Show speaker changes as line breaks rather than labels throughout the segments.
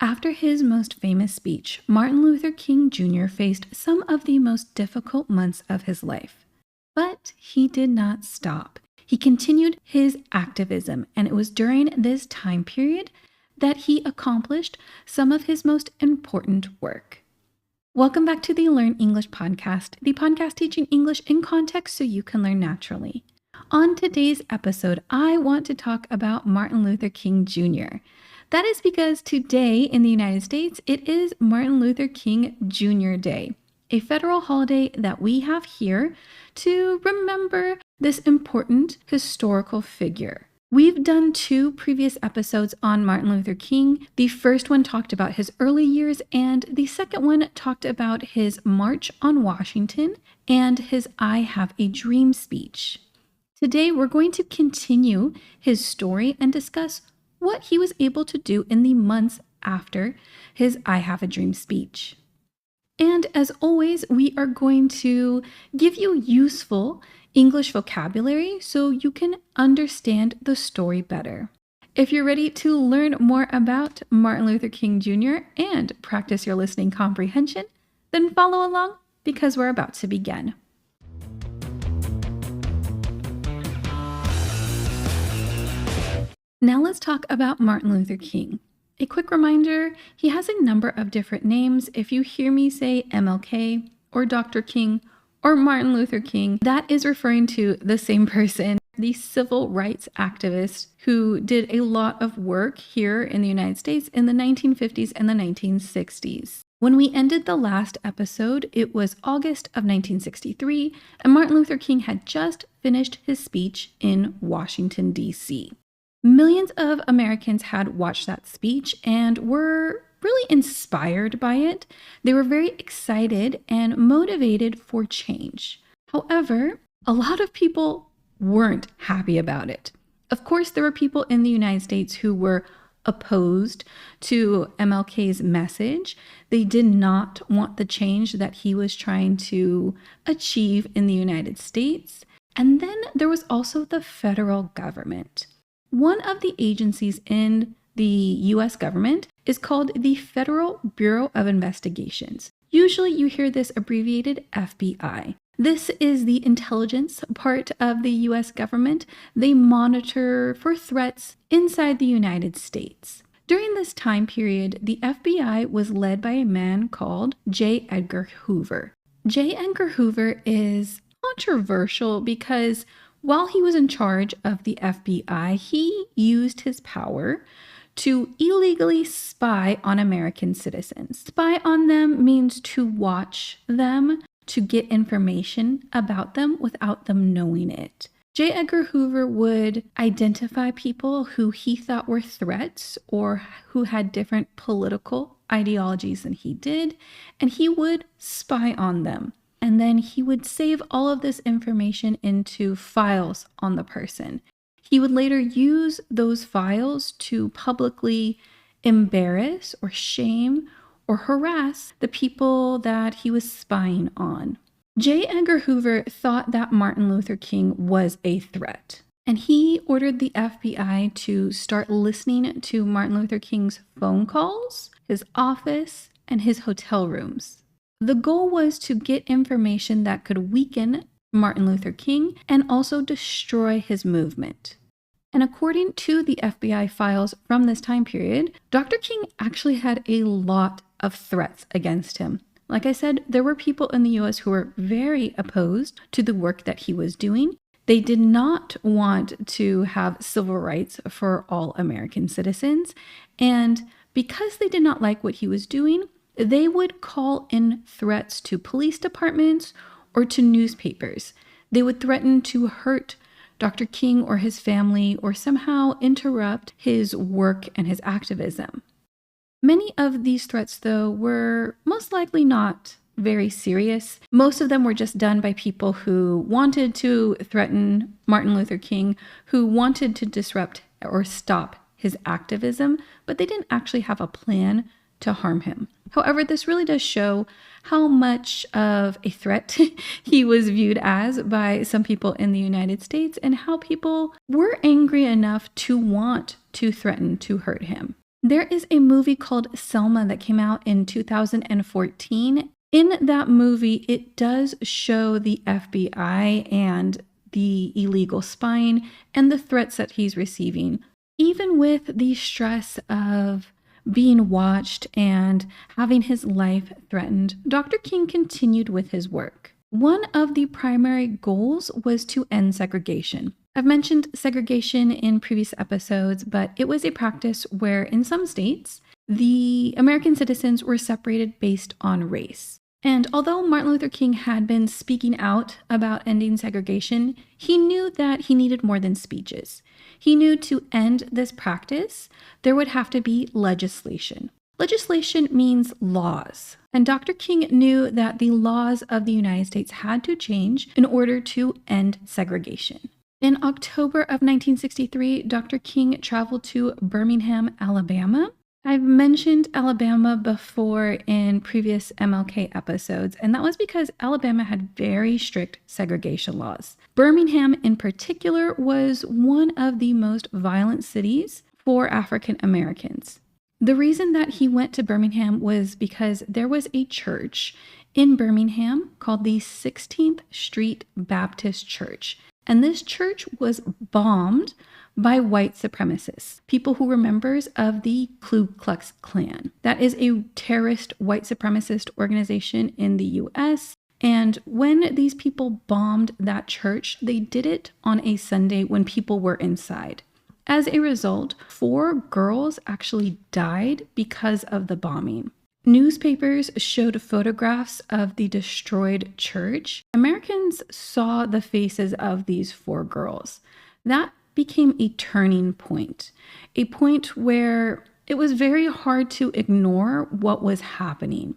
After his most famous speech, Martin Luther King Jr. faced some of the most difficult months of his life. But he did not stop. He continued his activism, and it was during this time period that he accomplished some of his most important work. Welcome back to the Learn English podcast, the podcast teaching English in context so you can learn naturally. On today's episode, I want to talk about Martin Luther King Jr. That is because today in the United States, it is Martin Luther King Jr. Day, a federal holiday that we have here to remember this important historical figure. We've done 2 previous episodes on Martin Luther King. The first one talked about his early years, and the second one talked about his March on Washington and his I Have a Dream speech. Today, we're going to continue his story and discuss what he was able to do in the months after his I Have a Dream speech. And as always, we are going to give you useful English vocabulary so you can understand the story better. If you're ready to learn more about Martin Luther King Jr. and practice your listening comprehension, then follow along because we're about to begin. Now let's talk about Martin Luther King. A quick reminder, he has a number of different names. If you hear me say MLK or Dr. King or Martin Luther King, that is referring to the same person, the civil rights activist who did a lot of work here in the United States in the 1950s and the 1960s. When we ended the last episode, it was August of 1963, and Martin Luther King had just finished his speech in Washington, D.C. Millions of Americans had watched that speech and were really inspired by it. They were very excited and motivated for change. However, a lot of people weren't happy about it. Of course, there were people in the United States who were opposed to MLK's message. They did not want the change that he was trying to achieve in the United States. And then there was also the federal government. One of the agencies in the U.S. government is called the Federal Bureau of Investigations. Usually you hear this abbreviated FBI. This is the intelligence part of the U.S. government. They monitor for threats inside the United States. During this time period, the FBI was led by a man called J. Edgar Hoover. J. Edgar Hoover is controversial because while he was in charge of the FBI, he used his power to illegally spy on American citizens. Spy on them means to watch them, to get information about them without them knowing it. J. Edgar Hoover would identify people who he thought were threats or who had different political ideologies than he did, and he would spy on them. And then he would save all of this information into files on the person. He would later use those files to publicly embarrass or shame or harass the people that he was spying on. J. Edgar Hoover thought that Martin Luther King was a threat, and he ordered the FBI to start listening to Martin Luther King's phone calls, his office, and his hotel rooms. The goal was to get information that could weaken Martin Luther King and also destroy his movement. And according to the FBI files from this time period, Dr. King actually had a lot of threats against him. Like I said, there were people in the U.S. who were very opposed to the work that he was doing. They did not want to have civil rights for all American citizens. And because they did not like what he was doing, they would call in threats to police departments or to newspapers. They would threaten to hurt Dr. King or his family or somehow interrupt his work and his activism. Many of these threats, though, were most likely not very serious. Most of them were just done by people who wanted to threaten Martin Luther King, who wanted to disrupt or stop his activism, but they didn't actually have a plan to harm him. However, this really does show how much of a threat he was viewed as by some people in the United States and how people were angry enough to want to threaten to hurt him. There is a movie called Selma that came out in 2014. In that movie, it does show the FBI and the illegal spying and the threats that he's receiving. Even with the stress of being watched and having his life threatened, Dr. King continued with his work. One of the primary goals was to end segregation. I've mentioned segregation in previous episodes, but it was a practice where in some states, the American citizens were separated based on race. And although Martin Luther King had been speaking out about ending segregation, he knew that he needed more than speeches. He knew to end this practice, there would have to be legislation. Legislation means laws. And Dr. King knew that the laws of the United States had to change in order to end segregation. In October of 1963, Dr. King traveled to Birmingham, Alabama. I've mentioned Alabama before in previous MLK episodes, and that was because Alabama had very strict segregation laws. Birmingham, in particular, was one of the most violent cities for African Americans. The reason that he went to Birmingham was because there was a church in Birmingham called the 16th Street Baptist Church. And this church was bombed by white supremacists, people who were members of the Ku Klux Klan. That is a terrorist white supremacist organization in the US. And when these people bombed that church, they did it on a Sunday when people were inside. As a result, 4 girls actually died because of the bombing. Newspapers showed photographs of the destroyed church. Americans saw the faces of these 4 girls. That became a turning point, a point where it was very hard to ignore what was happening.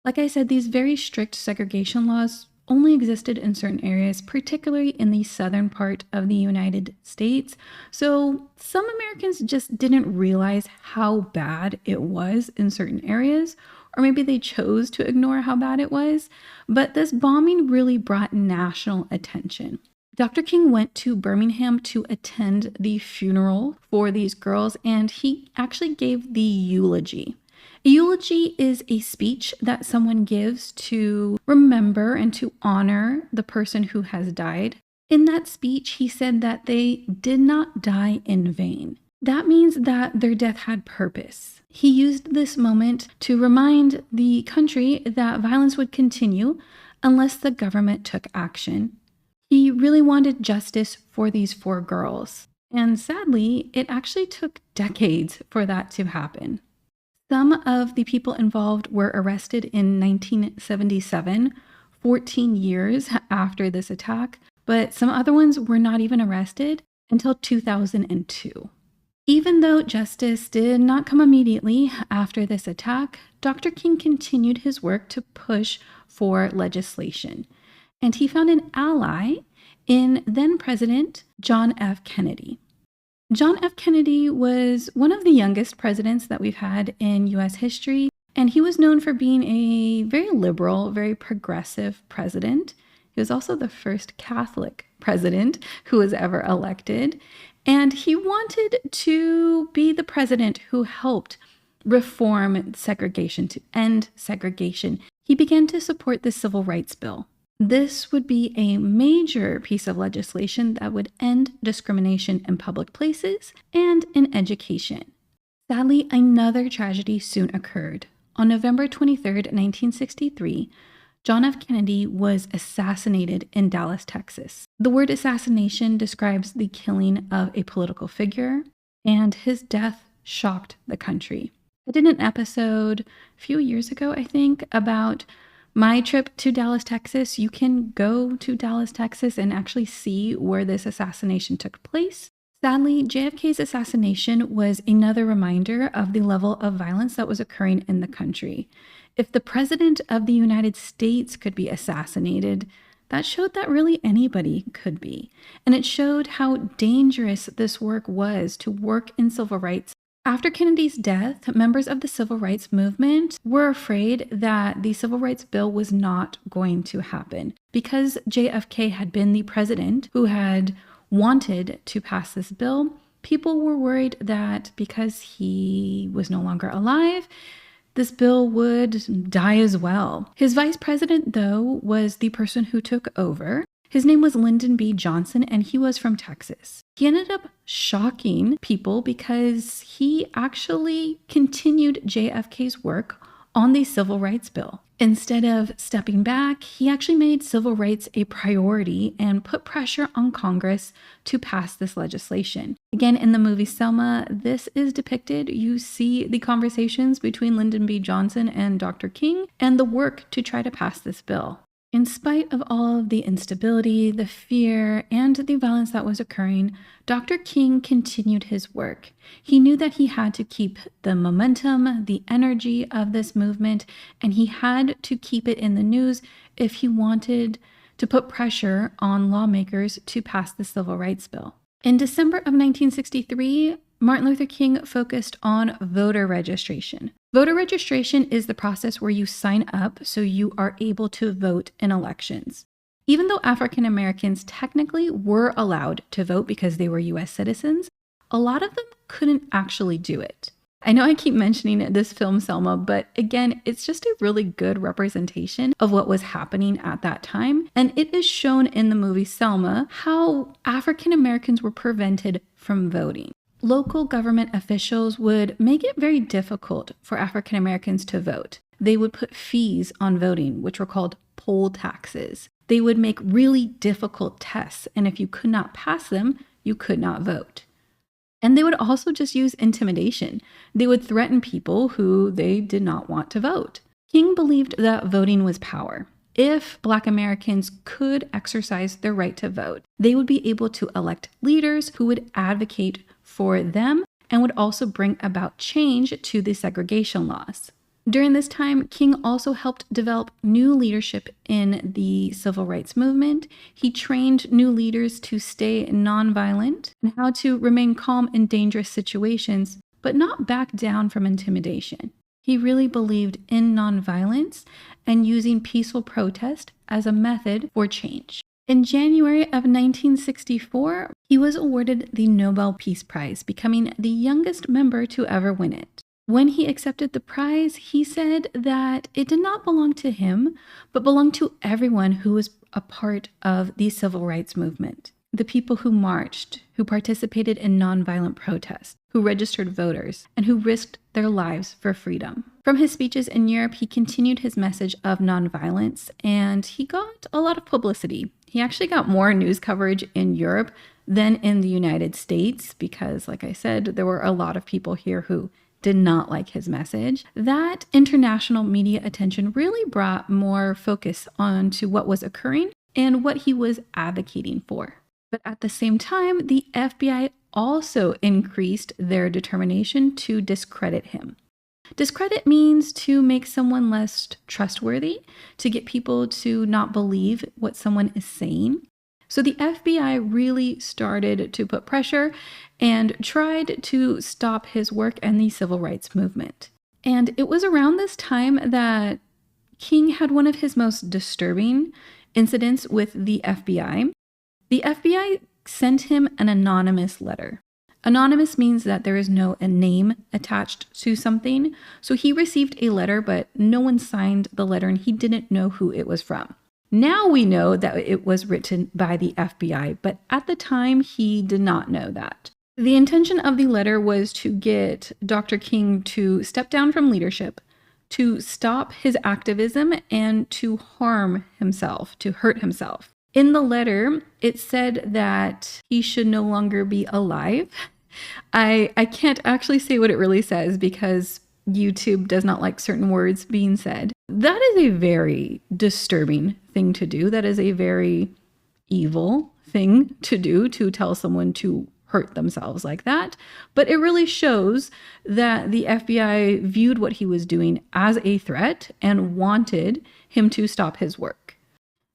Like I said, these very strict segregation laws only existed in certain areas, particularly in the southern part of the United States. So some Americans just didn't realize how bad it was in certain areas, or maybe they chose to ignore how bad it was. But this bombing really brought national attention. Dr. King went to Birmingham to attend the funeral for these girls, and he actually gave the eulogy. A eulogy is a speech that someone gives to remember and to honor the person who has died. In that speech, he said that they did not die in vain. That means that their death had purpose. He used this moment to remind the country that violence would continue unless the government took action. He really wanted justice for these 4 girls. And sadly, it actually took decades for that to happen. Some of the people involved were arrested in 1977, 14 years after this attack, but some other ones were not even arrested until 2002. Even though justice did not come immediately after this attack, Dr. King continued his work to push for legislation, and he found an ally in then-President John F. Kennedy. John F. Kennedy was one of the youngest presidents that we've had in U.S. history, and he was known for being a very liberal, very progressive president. He was also the first Catholic president who was ever elected, and he wanted to be the president who helped reform segregation, to end segregation. He began to support the Civil Rights Bill. This would be a major piece of legislation that would end discrimination in public places and in education. Sadly, another tragedy soon occurred. On November 23, 1963, John F. Kennedy was assassinated in Dallas, Texas. The word assassination describes the killing of a political figure, and his death shocked the country. I did an episode a few years ago, I think, about my trip to Dallas, Texas. You can go to Dallas, Texas and actually see where this assassination took place. Sadly, JFK's assassination was another reminder of the level of violence that was occurring in the country. If the President of the United States could be assassinated, that showed that really anybody could be. And it showed how dangerous this work was to work in civil rights. After Kennedy's death, members of the civil rights movement were afraid that the civil rights bill was not going to happen. Because JFK had been the president who had wanted to pass this bill, People were worried that because he was no longer alive, this bill would die as well. His vice president, though, was the person who took over. His name was Lyndon B. Johnson, and he was from Texas. He ended up shocking people because he actually continued JFK's work on the Civil Rights Bill. Instead of stepping back, he actually made civil rights a priority and put pressure on Congress to pass this legislation. Again, in the movie Selma, this is depicted. You see the conversations between Lyndon B. Johnson and Dr. King and the work to try to pass this bill. In spite of all of the instability, the fear, and the violence that was occurring, Dr. King continued his work. He knew that he had to keep the momentum, the energy of this movement, and he had to keep it in the news if he wanted to put pressure on lawmakers to pass the Civil Rights Bill. In December of 1963, Martin Luther King focused on voter registration. Voter registration is the process where you sign up so you are able to vote in elections. Even though African Americans technically were allowed to vote because they were U.S. citizens, a lot of them couldn't actually do it. I know I keep mentioning this film Selma, but again, it's just a really good representation of what was happening at that time. And it is shown in the movie Selma how African Americans were prevented from voting. Local government officials would make it very difficult for African Americans to vote. They would put fees on voting, which were called poll taxes. They would make really difficult tests, and if you could not pass them, you could not vote. And they would also just use intimidation. They would threaten people who they did not want to vote. King believed that voting was power. If Black Americans could exercise their right to vote, they would be able to elect leaders who would advocate for them and would also bring about change to the segregation laws. During this time, King also helped develop new leadership in the civil rights movement. He trained new leaders to stay nonviolent and how to remain calm in dangerous situations, but not back down from intimidation. He really believed in nonviolence and using peaceful protest as a method for change. In January of 1964, he was awarded the Nobel Peace Prize, becoming the youngest member to ever win it. When he accepted the prize, he said that it did not belong to him, but belonged to everyone who was a part of the civil rights movement. The people who marched, who participated in nonviolent protests, who registered voters, and who risked their lives for freedom. From his speeches in Europe, he continued his message of nonviolence, and he got a lot of publicity. He actually got more news coverage in Europe than in the United States because, like I said, there were a lot of people here who did not like his message. That international media attention really brought more focus onto what was occurring and what he was advocating for. But at the same time, the FBI also increased their determination to discredit him. Discredit means to make someone less trustworthy, to get people to not believe what someone is saying. So the FBI really started to put pressure and tried to stop his work and the civil rights movement. And it was around this time that King had one of his most disturbing incidents with the FBI. The FBI sent him an anonymous letter. Anonymous means that there is no name attached to something. So he received a letter, but no one signed the letter and he didn't know who it was from. Now we know that it was written by the FBI, but at the time he did not know that. The intention of the letter was to get Dr. King to step down from leadership, to stop his activism, and to harm himself, to hurt himself. In the letter, it said that he should no longer be alive. I can't actually say what it really says because YouTube does not like certain words being said. That is a very disturbing thing to do. That is a very evil thing to do, to tell someone to hurt themselves like that. But it really shows that the FBI viewed what he was doing as a threat and wanted him to stop his work.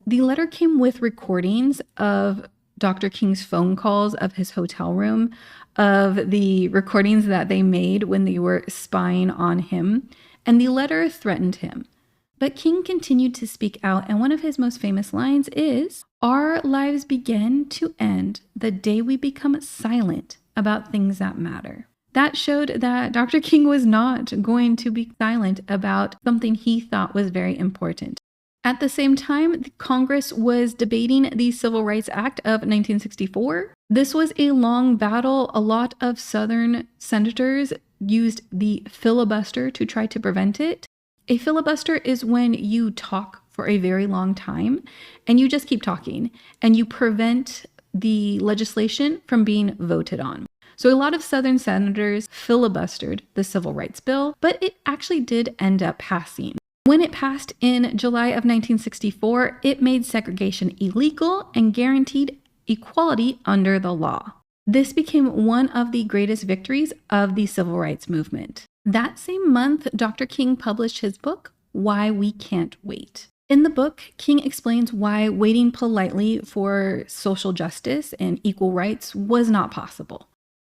The letter came with recordings of Dr. King's phone calls of his hotel room, of the recordings that they made when they were spying on him, and the letter threatened him. But King continued to speak out, and one of his most famous lines is, "Our lives begin to end the day we become silent about things that matter. That showed that Dr. King was not going to be silent about something he thought was very important. At the same time, Congress was debating the Civil Rights Act of 1964. This was a long battle. A lot of Southern senators used the filibuster to try to prevent it. A filibuster is when you talk for a very long time and you just keep talking and you prevent the legislation from being voted on. So a lot of Southern senators filibustered the Civil Rights Bill, but it actually did end up passing. When it passed in July of 1964, it made segregation illegal and guaranteed equality under the law. This became one of the greatest victories of the civil rights movement. That same month, Dr. King published his book, Why We Can't Wait. In the book, King explains why waiting politely for social justice and equal rights was not possible.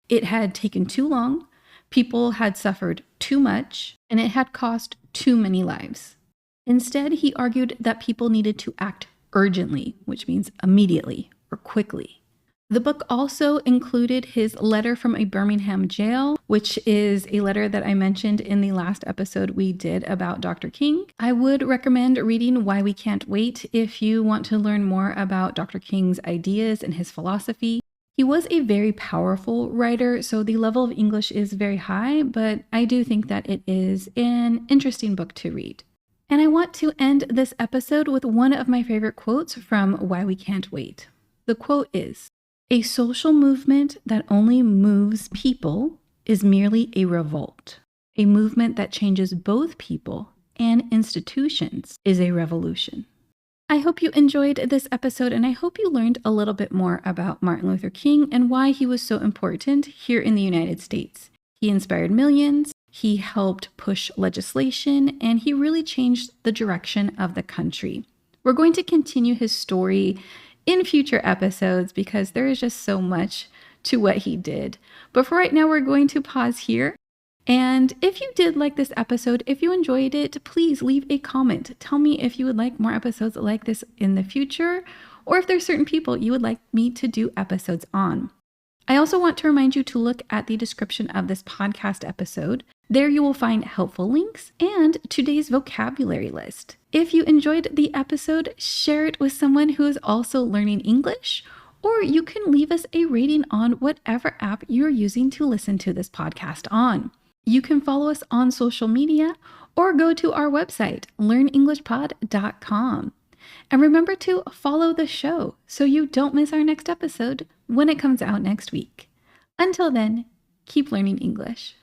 It had taken too long, people had suffered too much, and it had cost too many lives. Instead, he argued that people needed to act urgently, which means immediately or quickly. The book also included his letter from a Birmingham jail, which is a letter that I mentioned in the last episode we did about Dr. King. I would recommend reading Why We Can't Wait if you want to learn more about Dr. King's ideas and his philosophy. He was a very powerful writer, so the level of English is very high, but I do think that it is an interesting book to read. And I want to end this episode with one of my favorite quotes from Why We Can't Wait. The quote is, "A social movement that only moves people is merely a revolt. A movement that changes both people and institutions is a revolution." I hope you enjoyed this episode, and I hope you learned a little bit more about Martin Luther King and why he was so important here in the United States. He inspired millions, he helped push legislation, and he really changed the direction of the country. We're going to continue his story in future episodes because there is just so much to what he did. But for right now, we're going to pause here. And if you did like this episode, if you enjoyed it, please leave a comment. Tell me if you would like more episodes like this in the future, or if there's certain people you would like me to do episodes on. I also want to remind you to look at the description of this podcast episode. There you will find helpful links and today's vocabulary list. If you enjoyed the episode, share it with someone who is also learning English, or you can leave us a rating on whatever app you're using to listen to this podcast on. You can follow us on social media or go to our website, learnenglishpod.com. And remember to follow the show so you don't miss our next episode when it comes out next week. Until then, keep learning English.